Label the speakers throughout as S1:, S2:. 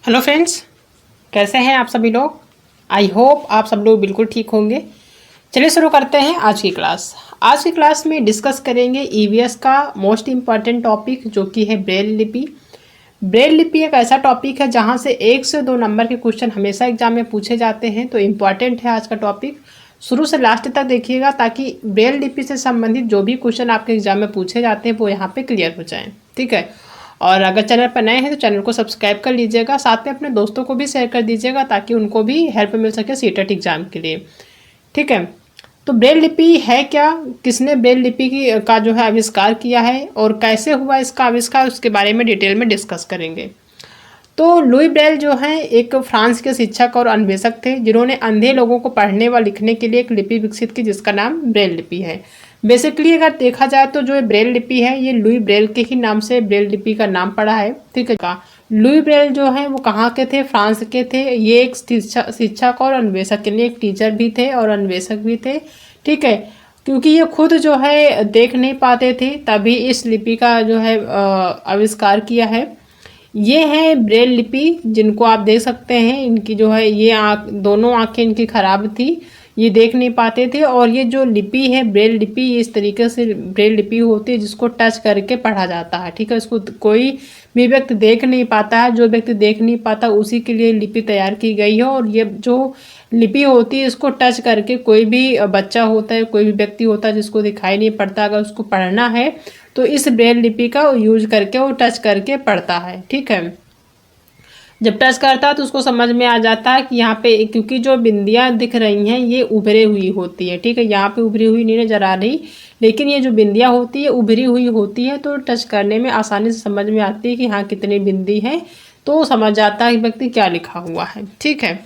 S1: Hello friends, कैसे हैं आप सभी लोग। आई होप आप सब लोग बिल्कुल ठीक होंगे। चलिए शुरू करते हैं आज की क्लास। आज की क्लास में डिस्कस करेंगे ईवीएस का मोस्ट इम्पॉर्टेंट टॉपिक जो कि है ब्रेल लिपि। ब्रेल लिपि एक ऐसा टॉपिक है जहां से 1 से 2 नंबर के क्वेश्चन हमेशा एग्जाम में पूछे जाते हैं, तो इम्पॉर्टेंट है आज का टॉपिक। शुरू से लास्ट तक देखिएगा ताकि ब्रेल लिपि से संबंधित जो भी क्वेश्चन आपके एग्जाम में पूछे जाते हैं वो यहाँ पे क्लियर हो जाएं। ठीक है। और अगर चैनल पर नए हैं तो चैनल को सब्सक्राइब कर लीजिएगा, साथ में अपने दोस्तों को भी शेयर कर दीजिएगा ताकि उनको भी हेल्प मिल सके सीटेट एग्जाम के लिए। ठीक है। तो ब्रेल लिपि है क्या, किसने ब्रेल लिपि का जो है आविष्कार किया है और कैसे हुआ इसका आविष्कार, उसके बारे में डिटेल में डिस्कस करेंगे। तो लुई ब्रेल जो है एक फ्रांस के शिक्षक और अन्वेषक थे जिन्होंने अंधे लोगों को पढ़ने व लिखने के लिए एक लिपि विकसित की जिसका नाम ब्रेल लिपि है। बेसिकली अगर देखा जाए तो जो ब्रेल लिपि है ये लुई ब्रेल के ही नाम से ब्रेल लिपि का नाम पड़ा है। ठीक है। का लुई ब्रेल जो है वो कहाँ के थे, फ्रांस के थे। ये एक शिक्षक और अन्वेषक के लिए एक टीचर भी थे और अन्वेषक भी थे। ठीक है। क्योंकि ये खुद जो है देख नहीं पाते थे तभी इस लिपि का जो है आविष्कार किया है। ये है ब्रेल लिपि जिनको आप देख सकते हैं। इनकी जो है ये दोनों आंखें इनकी खराब थी, ये देख नहीं पाते थे। और ये जो लिपि है ब्रेल लिपि, इस तरीके से ब्रेल लिपि होती है जिसको टच करके पढ़ा जाता है। ठीक है। इसको कोई भी व्यक्ति देख नहीं पाता है, जो व्यक्ति देख नहीं पाता उसी के लिए लिपि तैयार की गई है। और ये जो लिपि होती है इसको टच करके कोई भी बच्चा होता है, कोई भी व्यक्ति होता है जिसको दिखाई नहीं पड़ता, अगर उसको पढ़ना है तो इस ब्रेल लिपि का यूज करके वो टच करके पढ़ता है। ठीक है। जब टच करता है तो उसको समझ में आ जाता है कि यहाँ पे, क्योंकि जो बिंदियाँ दिख रही हैं ये उभरी हुई होती है। ठीक है। यहाँ पे उभरी हुई नहीं नजर आ रही, लेकिन ये जो बिंदियाँ होती है उभरी हुई होती है, तो टच करने में आसानी से समझ में आती है कि हाँ कितनी बिंदी है, तो समझ जाता है कि व्यक्ति क्या लिखा हुआ है। ठीक है।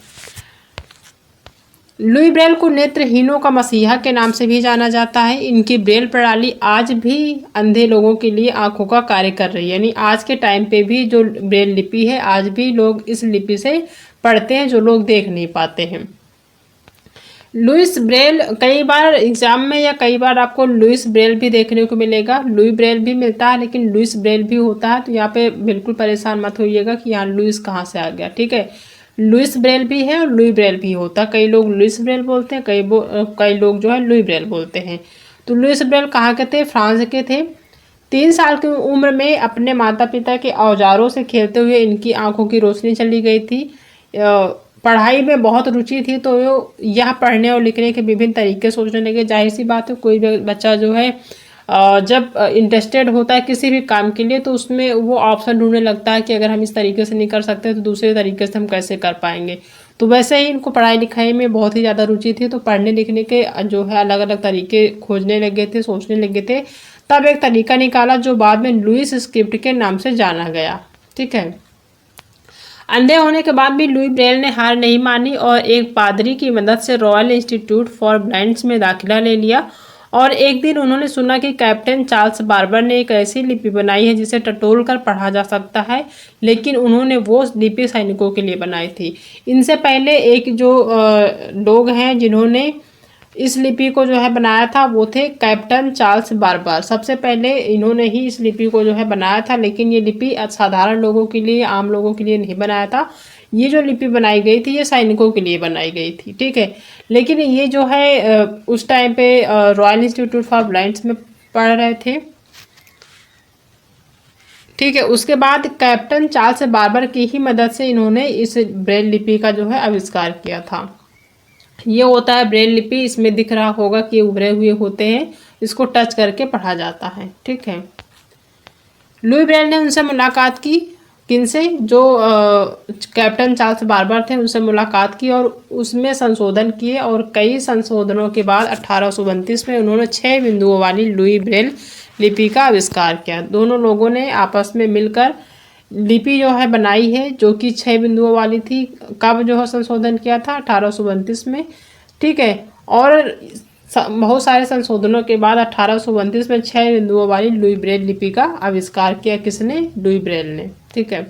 S1: लुई ब्रेल को नेत्रहीनों का मसीहा के नाम से भी जाना जाता है। इनकी ब्रेल प्रणाली आज भी अंधे लोगों के लिए आंखों का कार्य कर रही है, यानी आज के टाइम पे भी जो ब्रेल लिपि है आज भी लोग इस लिपि से पढ़ते हैं जो लोग देख नहीं पाते हैं। लुइस ब्रेल कई बार एग्जाम में या कई बार आपको लुइस ब्रेल भी देखने को मिलेगा। लुई ब्रेल भी मिलता है लेकिन लुइस ब्रेल भी होता है, तो यहाँ पे बिल्कुल परेशान मत होइएगा कि यहाँ लुइस कहाँ से आ गया। ठीक है। लुइस ब्रेल भी है और लुई ब्रेल भी होता है। कई लोग लुइस ब्रेल बोलते हैं, कई लोग जो है लुई ब्रेल बोलते हैं। तो लुइस ब्रेल कहाँ के थे, फ्रांस के थे। 3 साल की उम्र में अपने माता पिता के औजारों से खेलते हुए इनकी आंखों की रोशनी चली गई थी। पढ़ाई में बहुत रुचि थी, तो यह पढ़ने और लिखने के विभिन्न तरीके सोचने लगे। जाहिर सी बात है, कोई भी बच्चा जो है जब इंटरेस्टेड होता है किसी भी काम के लिए तो उसमें वो ऑप्शन ढूंढने लगता है कि अगर हम इस तरीके से नहीं कर सकते तो दूसरे तरीके से हम कैसे कर पाएंगे। तो वैसे ही इनको पढ़ाई लिखाई में बहुत ही ज़्यादा रुचि थी, तो पढ़ने लिखने के जो है अलग अलग तरीके खोजने लगे थे, सोचने लगे थे। तब एक तरीका निकाला जो बाद में लुइस स्क्रिप्ट के नाम से जाना गया। ठीक है। अंधे होने के बाद भी लुई ब्रेल ने हार नहीं मानी और एक पादरी की मदद से रॉयल इंस्टीट्यूट फॉर ब्लाइंड्स में दाखिला ले लिया। और एक दिन उन्होंने सुना कि कैप्टन चार्ल्स बार्बर ने एक ऐसी लिपि बनाई है जिसे टटोल कर पढ़ा जा सकता है, लेकिन उन्होंने वो लिपि सैनिकों के लिए बनाई थी। इनसे पहले एक जो लोग हैं जिन्होंने इस लिपि को जो है बनाया था वो थे कैप्टन चार्ल्स बार्बर। सबसे पहले इन्होंने ही इस लिपि को जो है बनाया था, लेकिन ये लिपि साधारण लोगों के लिए, आम लोगों के लिए नहीं बनाया था। ये जो लिपि बनाई गई थी ये सैनिकों के लिए बनाई गई थी। ठीक है। लेकिन ये जो है उस टाइम पे रॉयल इंस्टीट्यूट फॉर ब्लाइंड्स में पढ़ रहे थे। ठीक है। उसके बाद कैप्टन चार्ल्स बार्बर की ही मदद से इन्होंने इस ब्रेल लिपि का जो है आविष्कार किया था। ये होता है ब्रेल लिपि, इसमें दिख रहा होगा कि उभरे हुए होते हैं, इसको टच करके पढ़ा जाता है। ठीक है। लुई ब्रेल ने उनसे मुलाकात की, किनसे, जो कैप्टन चार्ल्स बार्बर थे उनसे मुलाकात की और उसमें संशोधन किए। और कई संशोधनों के बाद 1832 में उन्होंने 6 बिंदुओं वाली लुई ब्रेल लिपि का आविष्कार किया। दोनों लोगों ने आपस में मिलकर लिपि जो है बनाई है जो कि 6 बिंदुओं वाली थी। कब जो है संशोधन किया था, 1832 में। ठीक है। और बहुत सारे संशोधनों के बाद 1832 में 6 बिंदुओं वाली लुई ब्रेल लिपि का आविष्कार किया। किसने, लुई ब्रेल ने। ठीक है।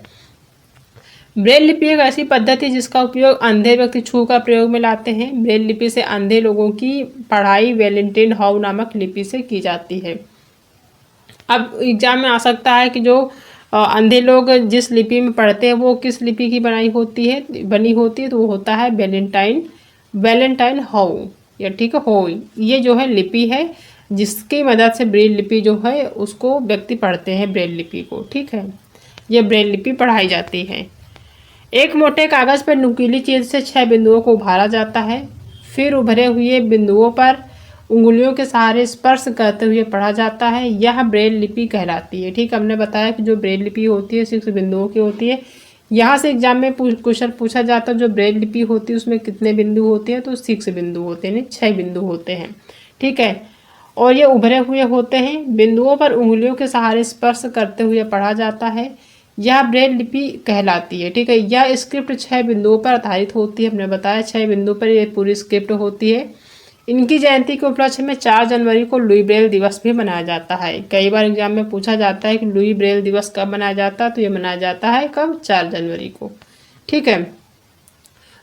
S1: ब्रेल लिपि एक ऐसी पद्धति जिसका उपयोग अंधे व्यक्ति छू कर प्रयोग में लाते हैं। ब्रेल लिपि से अंधे लोगों की पढ़ाई वेलेंटाइन हाउ नामक लिपि से की जाती है। अब एग्जाम में आ सकता है कि जो अंधे लोग जिस लिपि में पढ़ते हैं वो किस लिपि की बनी होती है तो वो होता है वैलेंटाइन हाउ, या ठीक है हो, ये जो है लिपि है जिसकी मदद से ब्रेल लिपि जो है उसको व्यक्ति पढ़ते हैं, ब्रेल लिपि को, ठीक है, ये ब्रेल लिपि पढ़ाई जाती है। एक मोटे कागज़ पर नुकीली चीज़ से 6 बिंदुओं को उभारा जाता है, फिर उभरे हुए बिंदुओं पर उंगलियों के सहारे स्पर्श करते हुए पढ़ा जाता है, यह ब्रेल लिपि कहलाती है। ठीक, हमने बताया कि जो ब्रेल लिपि होती है 6 बिंदुओं की होती है। यहाँ से एग्जाम में क्वेश्चन पूछा जाता है जो ब्रेल लिपि होती है उसमें कितने बिंदु होते हैं, तो 6 बिंदु होते हैं, 6 बिंदु होते हैं, ठीक है। और ये उभरे हुए होते हैं, बिंदुओं पर उंगलियों के सहारे स्पर्श करते हुए पढ़ा जाता है, यह ब्रेल लिपि कहलाती है, ठीक है। यह स्क्रिप्ट 6 बिंदुओं पर आधारित होती है, हमने बताया 6 बिंदु पर यह पूरी स्क्रिप्ट होती है। इनकी जयंती के उपलक्ष्य में 4 जनवरी को लुई ब्रेल दिवस भी मनाया जाता है। कई बार एग्जाम में पूछा जाता है कि लुई ब्रेल दिवस कब मनाया जाता है, तो ये मनाया जाता है कब, 4 जनवरी को, ठीक है।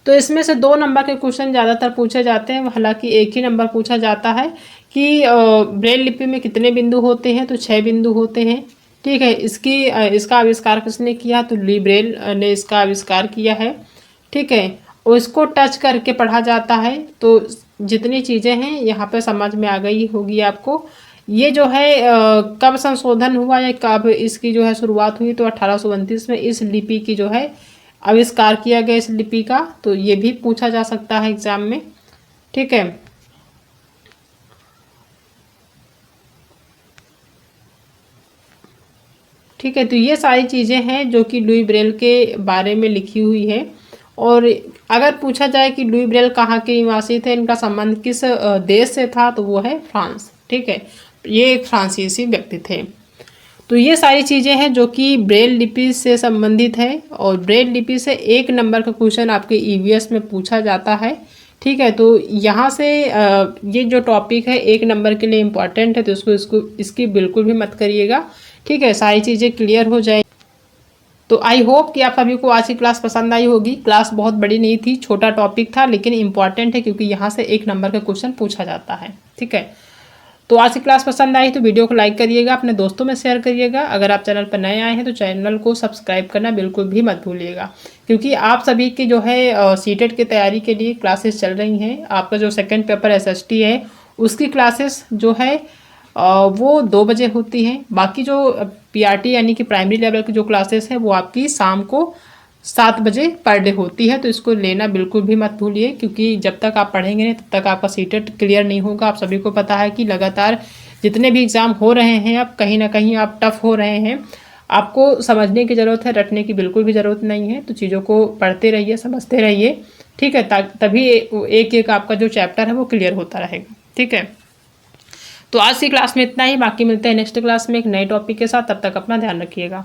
S1: तो इसमें से 2 नंबर के क्वेश्चन ज़्यादातर पूछे जाते हैं, हालांकि एक ही नंबर पूछा जाता है कि ब्रेल लिपि में कितने बिंदु होते हैं, तो 6 बिंदु होते हैं, ठीक है। इसका आविष्कार किसने किया, तो लुई ब्रेल ने इसका आविष्कार किया है, ठीक है। और इसको टच करके पढ़ा जाता है, तो जितनी चीज़ें हैं यहाँ पे समझ में आ गई होगी आपको। ये जो है कब संशोधन हुआ या कब इसकी जो है शुरुआत हुई, तो 1829 में इस लिपि की जो है आविष्कार किया गया, इस लिपि का, तो ये भी पूछा जा सकता है एग्जाम में, ठीक है। ठीक है, तो ये सारी चीज़ें हैं जो कि लुई ब्रेल के बारे में लिखी हुई है। और अगर पूछा जाए कि लुई ब्रेल कहाँ के निवासी थे, इनका संबंध किस देश से था, तो वो है फ्रांस, ठीक है। ये एक फ्रांसीसी व्यक्ति थे। तो ये सारी चीज़ें हैं जो कि ब्रेल लिपि से संबंधित है, और ब्रेल लिपि से 1 नंबर का क्वेश्चन आपके ईवीएस में पूछा जाता है, ठीक है। तो यहाँ से ये जो टॉपिक है 1 नंबर के लिए इम्पॉर्टेंट है, तो इसकी बिल्कुल भी मत करिएगा, ठीक है। सारी चीज़ें क्लियर हो जाए। तो आई होप कि आप सभी को आज की क्लास पसंद आई होगी। क्लास बहुत बड़ी नहीं थी, छोटा टॉपिक था, लेकिन इंपॉर्टेंट है क्योंकि यहाँ से 1 नंबर का क्वेश्चन पूछा जाता है, ठीक है। तो आज की क्लास पसंद आई तो वीडियो को लाइक करिएगा, अपने दोस्तों में शेयर करिएगा। अगर आप चैनल पर नए आए हैं तो चैनल को सब्सक्राइब करना बिल्कुल भी मत भूलिएगा, क्योंकि आप सभी की जो है सीटेट की तैयारी के लिए क्लासेस चल रही हैं। आपका जो सेकंड पेपर SST है उसकी क्लासेस जो है वो 2 बजे होती हैं। बाकी जो PRT यानी कि प्राइमरी लेवल की जो क्लासेस है वो आपकी शाम को 7 बजे पर डे होती है। तो इसको लेना बिल्कुल भी मत भूलिए, क्योंकि जब तक आप पढ़ेंगे नहीं तब तक आपका सीटेट क्लियर नहीं होगा। आप सभी को पता है कि लगातार जितने भी एग्ज़ाम हो रहे हैं अब कहीं ना कहीं आप टफ हो रहे हैं। आपको समझने की ज़रूरत है, रटने की बिल्कुल भी ज़रूरत नहीं है। तो चीज़ों को पढ़ते रहिए, समझते रहिए, ठीक है, तभी एक एक आपका जो चैप्टर है वो क्लियर होता रहेगा, ठीक है। तो आज की क्लास में इतना ही, बाकी मिलते हैं नेक्स्ट क्लास में एक नए टॉपिक के साथ। तब तक अपना ध्यान रखिएगा।